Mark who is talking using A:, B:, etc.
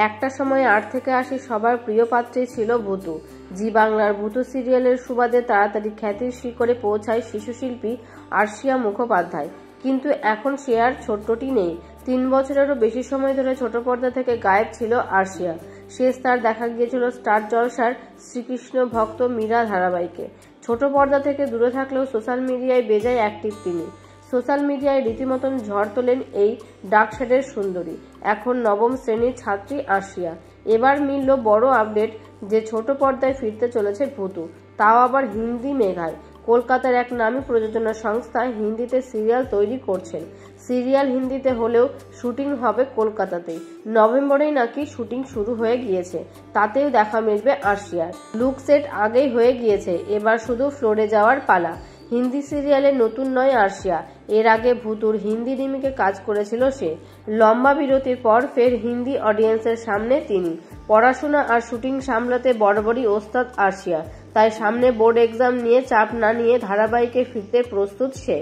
A: একটা সময় 8 থেকে 80 সবার প্রিয় পাত্রী ছিল ভূতু। জি বাংলার ভূতু সিরিয়ালের সুবাদে তাড়াতাড়ি খ্যাতির শিখরে পৌঁছায় শিশুশিল্পী আরশিয়া মুখোপাধ্যায়। কিন্তু এখন সে আর ছোট্টটি নেই। 3 বছরেরও বেশি সময় ধরে ছোট পর্দা থেকে গায়েব ছিল আরশিয়া। শেষ তার দেখা গিয়েছিল স্টার জলসার শ্রীকৃষ্ণ ভক্ত মীরা ধারাবাহিকে। ছোট পর্দা থেকে দূরে থাকলেও সোশ্যাল মিডিয়ায় বেজায় অ্যাক্টিভ তিনি। সোশ্যাল মিডিয়ায় রীতিমতন ঝড় তোলেন এই ডার্ক শেডের সুন্দরী। এখন 9ম শ্রেণীর ছাত্রী আরশিয়া। এবার মিলল বড় আপডেট যে ছোট পর্দায় ফিরতে চলেছে ভূতু, তাও আবার হিন্দি মেঘায়। কলকাতার এক নামী প্রযোজনা সংস্থা হিন্দিতে সিরিয়াল তৈরি করছেন। সিরিয়াল হিন্দিতে হলেও শুটিং হবে কলকাতাতেই। নভেম্বরেই নাকি শুটিং শুরু হয়ে গিয়েছে। তাতেও দেখা মিলবে আরশিয়ার। লুক সেট আগেই হয়ে গিয়েছে, এবার শুধু ফ্লোরে যাওয়ার পালা। হিন্দি সিরিয়ালে নতুন নয় আরশিয়া। এর আগে ভূতুর হিন্দি রিমেকে কাজ করেছিল সে। লম্বা বিরতির পর ফের হিন্দি অডিয়েন্সের সামনে তিনি। পড়াশোনা আর শুটিং সামলাতে বরাবরই ওস্তাদ আরশিয়া, তাই সামনে বোর্ড এক্সাম নিয়ে চাপ না নিয়ে ধারাবাহিকে ফিরতে প্রস্তুত সে।